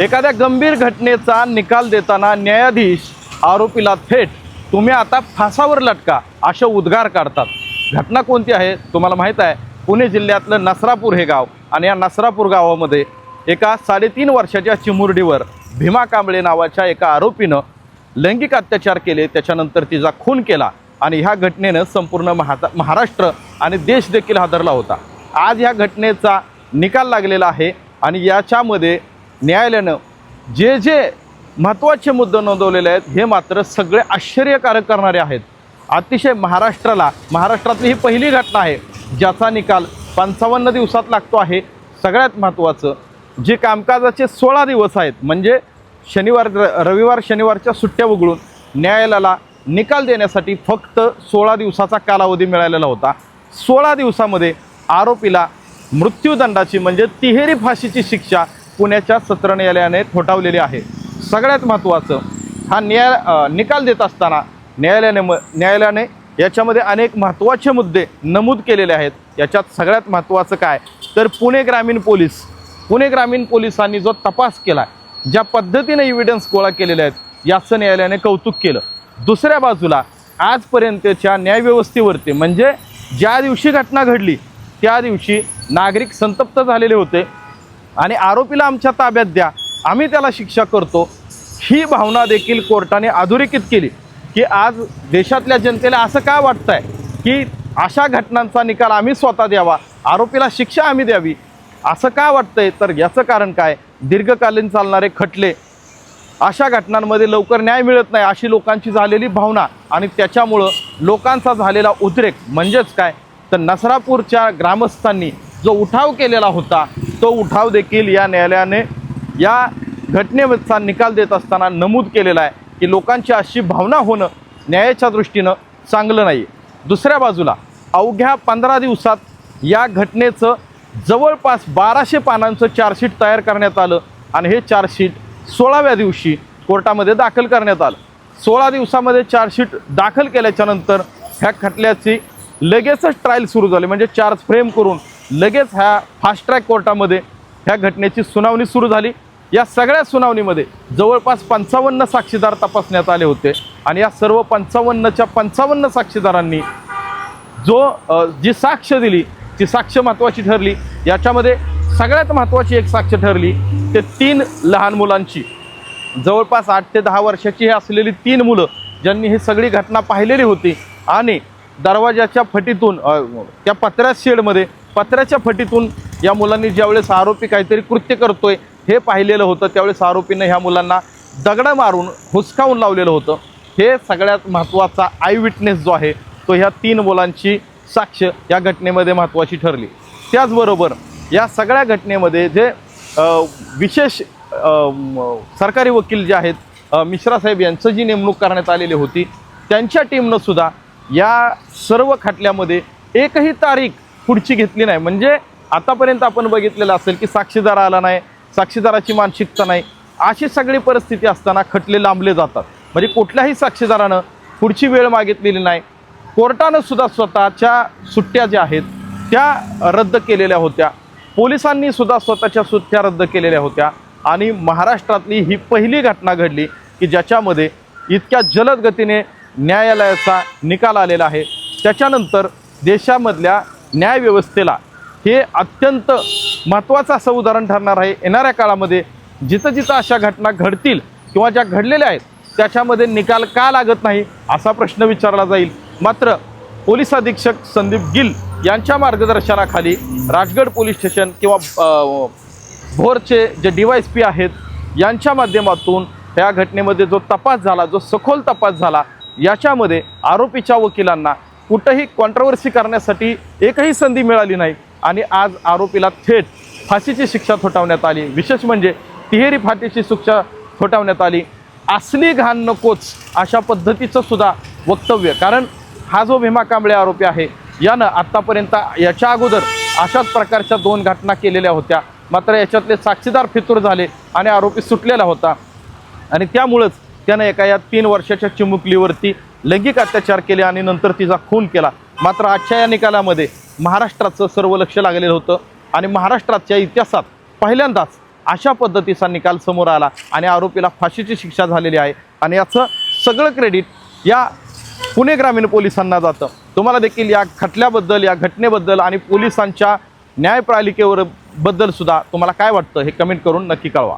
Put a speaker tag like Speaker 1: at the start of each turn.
Speaker 1: एखाद्या गंभीर घटनेचा निकाल देताना न्यायाधीश आरोपीला थेट तुम्ही आता फासावर लटका असे उद्गार काढतात। घटना कोणती आहे तुम्हाला माहीत आहे, पुणे जिल्ह्यातलं नसरापूर हे गाव आणि या नसरापूर गावामध्ये एका 3.5 वर्षाच्या चिमुरडीवर भीमा कांबळे नावाच्या एका आरोपीनं लैंगिक अत्याचार केले, त्याच्यानंतर तिचा खून केला आणि ह्या घटनेनं संपूर्ण महाराष्ट्र आणि देश देखील हादरला होता। आज ह्या घटनेचा निकाल लागलेला आहे आणि याच्यामध्ये न्यायालयानं जे महत्त्वाचे मुद्दे नोंदवलेले आहेत हे मात्र सगळे आश्चर्यकारक करणारे आहेत। अतिशय महाराष्ट्रातली ही पहिली घटना आहे ज्याचा निकाल 55 दिवसात लागतो आहे। सगळ्यात महत्त्वाचं जे कामकाजाचे 16 दिवस आहेत, म्हणजे रविवार शनिवारच्या सुट्ट्या वगळून न्यायालयाला निकाल देण्यासाठी फक्त 16 दिवसाचा कालावधी मिळालेला होता। 16 दिवसामध्ये आरोपीला मृत्यूदंडाची म्हणजे तिहेरी फाशीची शिक्षा पुण्याच्या सत्र न्यायालयाने ठोठावलेली आहे। सगळ्यात महत्त्वाचं हा निकाल देत असताना न्यायालयाने याच्यामध्ये अनेक महत्त्वाचे मुद्दे नमूद केलेले आहेत। याच्यात सगळ्यात महत्त्वाचं काय तर पुणे ग्रामीण पोलिसांनी जो तपास केला, ज्या पद्धतीने एव्हिडन्स गोळा केलेले आहेत याचं न्यायालयाने कौतुक केलं। दुसऱ्या बाजूला आजपर्यंतच्या न्यायव्यवस्थेवरती म्हणजे ज्या दिवशी घटना घडली त्या दिवशी नागरिक संतप्त झालेले होते आणि आरोपीला आमच्या ताब्यात द्या, आम्ही त्याला शिक्षा करतो, ही भावना देखील कोर्टाने अधोरेखित केली की आज देशातल्या जनतेला असं का वाटतंय की अशा घटनांचा निकाल आम्ही स्वतः द्यावा, आरोपीला शिक्षा आम्ही द्यावी, असं का वाटतंय तर याचं कारण काय, दीर्घकालीन चालणारे खटले, अशा घटनांमध्ये लवकर न्याय मिळत नाही अशी लोकांची झालेली भावना आणि त्याच्यामुळं लोकांचा झालेला उद्रेक म्हणजेच काय तर नसरापूरच्या ग्रामस्थांनी जो उठाव केलेला होता तो उठाव देखील या न्यायालयाने या घटनेचा निकाल देत असताना नमूद केलेला आहे की लोकांची अशी भावना होणं न्यायाच्या दृष्टीनं चांगलं नाही। दुसऱ्या बाजूला अवघ्या 15 दिवसात या घटनेचं जवळपास 1200 पानांचं चार्जशीट तयार करण्यात आलं आणि हे चार्जशीट 16व्या दिवशी कोर्टामध्ये दाखल करण्यात आलं। 16 दिवसामध्ये चार्जशीट दाखल केल्याच्यानंतर ह्या खटल्याची लगेचच ट्रायल सुरू झाली, म्हणजे चार्ज फ्रेम करून लगेच ह्या फास्ट ट्रॅक कोर्टामध्ये ह्या घटनेची सुनावणी सुरू झाली। या सगळ्या सुनावणीमध्ये जवळपास 55 साक्षीदार तपासण्यात आले होते आणि या सर्व 55च्या 55 साक्षीदारांनी जी साक्ष दिली ती साक्ष महत्त्वाची ठरली। याच्यामध्ये सगळ्यात महत्त्वाची एक साक्ष ठरली ते 3 लहान मुलांची, जवळपास 8 ते 10 वर्षाची हे असलेली 3 मुलं ज्यांनी ही सगळी घटना पाहिलेली होती आणि दरवाजाच्या फटीतून त्या पत्र्याच्या फटीतून या मुलांनी ज्यावेळेस आरोपी काहीतरी कृत्य करतोय हे पाहिलेलं होतं त्यावेळेस आरोपीनं ह्या मुलांना दगडं मारून हुसकावून लावलेलं होतं। हे सगळ्यात महत्त्वाचा आय विटनेस जो आहे तो ह्या 3 मुलांची साक्ष या घटनेमध्ये महत्त्वाची ठरली। त्याचबरोबर या सगळ्या घटनेमध्ये जे विशेष सरकारी वकील जे आहेत मिश्रा साहेब यांचं जी नेमणूक करण्यात आलेली होती त्यांच्या टीमनं सुद्धा या सर्व खटल्यामध्ये एकही तारीख पुढची घेतली नाही। म्हणजे आतापर्यंत आपण बघितलेलं असेल की साक्षीदार आला नाही, साक्षीदाराची मानसिकता नाही, अशी सगळी परिस्थिती असताना खटले लांबले जातात। म्हणजे कुठल्याही साक्षीदारानं पुढची वेळ मागितलेली नाही। कोर्टानं सुद्धा स्वतःच्या सुट्ट्या ज्या आहेत त्या रद्द केलेल्या होत्या, पोलिसांनी सुद्धा स्वतःच्या सुट्ट्या रद्द केलेल्या होत्या आणि महाराष्ट्रातली ही पहिली घटना घडली की ज्याच्यामध्ये इतक्या जलद गतीने न्यायालयाचा निकाल आलेला आहे। त्याच्यानंतर देशामधल्या न्यायव्यवस्थेला हे अत्यंत महत्त्वाचं असं उदाहरण ठरणार आहे। येणाऱ्या काळामध्ये जिथं अशा घटना घडतील किंवा ज्या घडलेल्या आहेत त्याच्यामध्ये निकाल का लागत नाही असा प्रश्न विचारला जाईल। मात्र पोलीस अधीक्षक संदीप गिल यांच्या मार्गदर्शनाखाली राजगड पोलीस स्टेशन किंवा भोरचे जे DYSP आहेत यांच्या माध्यमातून त्या घटनेमध्ये जो तपास झाला, जो सखोल तपास झाला, याच्यामध्ये आरोपीच्या वकिलांना कुठंही कॉन्ट्रोवर्सी करण्यासाठी एकही संधी मिळाली नाही आणि आज आरोपीला थेट फाशीची शिक्षा ठोठावण्यात आली। विशेष म्हणजे तिहेरी फाशीची शिक्षा ठोठावण्यात आली। असली घाण नकोच अशा पद्धतीचं सुद्धा वक्तव्य, कारण हा जो भीमा कांबळे आरोपी आहे यानं आत्तापर्यंत याच्या अगोदर अशाच प्रकारच्या 2 घटना केलेल्या होत्या, मात्र याच्यातले साक्षीदार फितूर झाले आणि आरोपी सुटलेला होता आणि त्यामुळंच त्यानं या 3 वर्षाच्या चिमुकलीवरती लैंगिक अत्याचार केले आणि नंतर तिचा खून केला। मात्र आजच्या या निकालामध्ये महाराष्ट्राचं सर्व लक्ष लागलेलं होतं आणि महाराष्ट्राच्या इतिहासात पहिल्यांदाच अशा पद्धतीचा निकाल समोर आला आणि आरोपीला फाशीची शिक्षा झालेली आहे आणि याचं सगळं क्रेडिट या पुणे ग्रामीण पोलिसांना जातं. तुम्हाला देखील या खटल्याबद्दल, या घटनेबद्दल आणि पोलिसांच्या न्यायपालिकेवर बद्दल सुद्धा तुम्हाला काय वाटतं हे कमेंट करून नक्की कळवा.